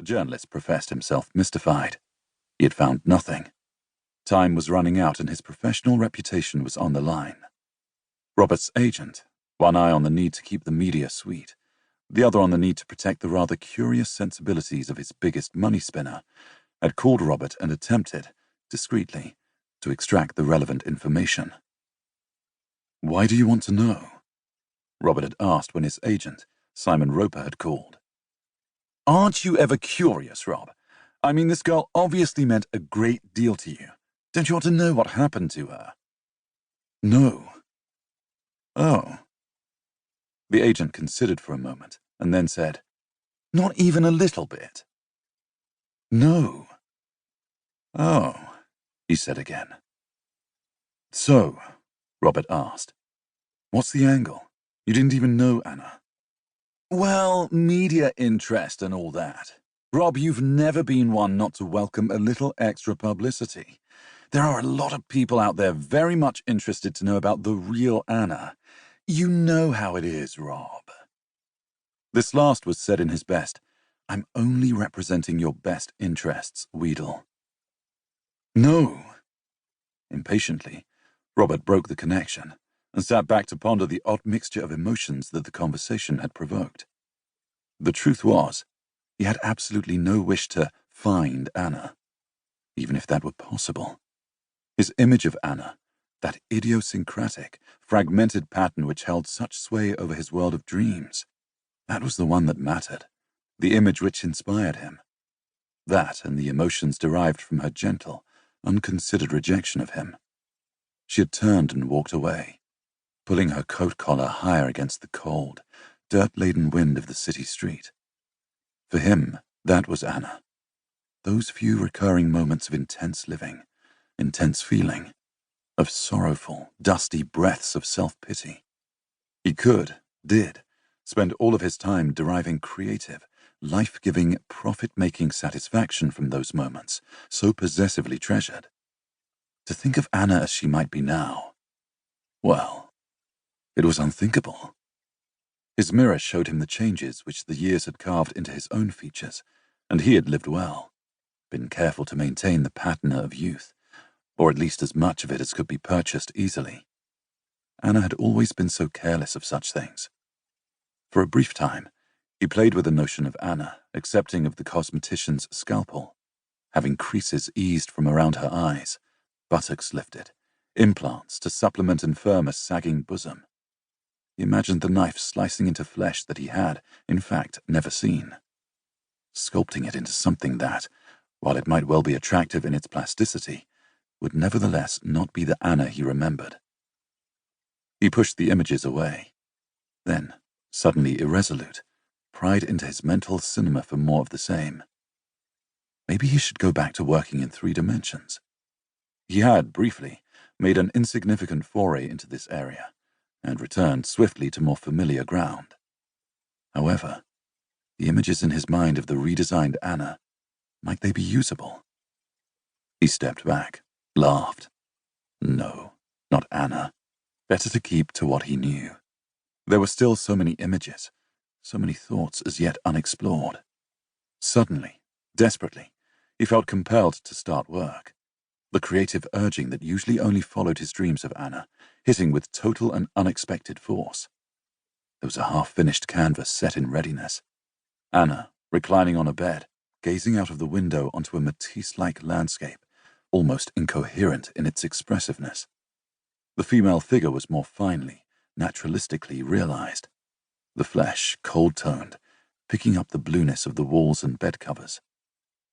The journalist professed himself mystified. He had found nothing. Time was running out and his professional reputation was on the line. Robert's agent, one eye on the need to keep the media sweet, the other on the need to protect the rather curious sensibilities of his biggest money spinner, had called Robert and attempted, discreetly, to extract the relevant information. "Why do you want to know?" Robert had asked when his agent, Simon Roper, had called. "Aren't you ever curious, Rob? I mean, this girl obviously meant a great deal to you. Don't you want to know what happened to her?" "No." "Oh." The agent considered for a moment and then said, "Not even a little bit?" "No." "Oh," he said again. "So," Robert asked, "what's the angle? You didn't even know Anna." "Well, media interest and all that. Rob, you've never been one not to welcome a little extra publicity. There are a lot of people out there very much interested to know about the real Anna. You know how it is, Rob." This last was said in his best, "I'm only representing your best interests, Weedle." "No." Impatiently, Robert broke the connection and sat back to ponder the odd mixture of emotions that the conversation had provoked. The truth was, he had absolutely no wish to find Anna, even if that were possible. His image of Anna, that idiosyncratic, fragmented pattern which held such sway over his world of dreams, that was the one that mattered, the image which inspired him. That and the emotions derived from her gentle, unconsidered rejection of him. She had turned and walked away, pulling her coat collar higher against the cold, dirt-laden wind of the city street. For him, that was Anna. Those few recurring moments of intense living, intense feeling, of sorrowful, dusty breaths of self-pity. He did, spend all of his time deriving creative, life-giving, profit-making satisfaction from those moments, so possessively treasured. To think of Anna as she might be now, well, it was unthinkable. His mirror showed him the changes which the years had carved into his own features, and he had lived well, been careful to maintain the patina of youth, or at least as much of it as could be purchased easily. Anna had always been so careless of such things. For a brief time, he played with the notion of Anna accepting of the cosmetician's scalpel, having creases eased from around her eyes, buttocks lifted, implants to supplement and firm a sagging bosom. He imagined the knife slicing into flesh that he had, in fact, never seen, sculpting it into something that, while it might well be attractive in its plasticity, would nevertheless not be the Anna he remembered. He pushed the images away. Then, suddenly irresolute, pried into his mental cinema for more of the same. Maybe he should go back to working in 3 dimensions. He had, briefly, made an insignificant foray into this area, and returned swiftly to more familiar ground. However, the images in his mind of the redesigned Anna, might they be usable? He stepped back, laughed. No, not Anna. Better to keep to what he knew. There were still so many images, so many thoughts as yet unexplored. Suddenly, desperately, he felt compelled to start work. The creative urging that usually only followed his dreams of Anna, hitting with total and unexpected force. There was a half-finished canvas set in readiness. Anna, reclining on a bed, gazing out of the window onto a Matisse-like landscape, almost incoherent in its expressiveness. The female figure was more finely, naturalistically realized. The flesh, cold-toned, picking up the blueness of the walls and bed covers.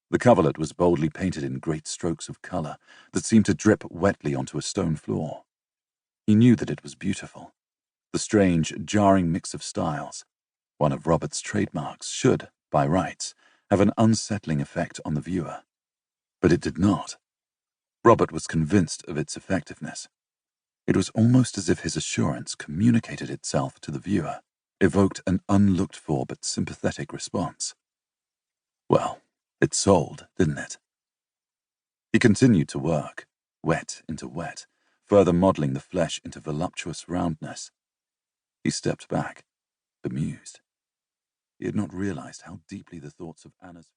The coverlet was boldly painted in great strokes of color that seemed to drip wetly onto a stone floor. He knew that it was beautiful. The strange, jarring mix of styles, one of Robert's trademarks, should, by rights, have an unsettling effect on the viewer. But it did not. Robert was convinced of its effectiveness. It was almost as if his assurance communicated itself to the viewer, evoked an unlooked-for but sympathetic response. Well, it sold, didn't it? He continued to work, wet into wet, further modeling the flesh into voluptuous roundness. He stepped back, bemused. He had not realized how deeply the thoughts of Anna's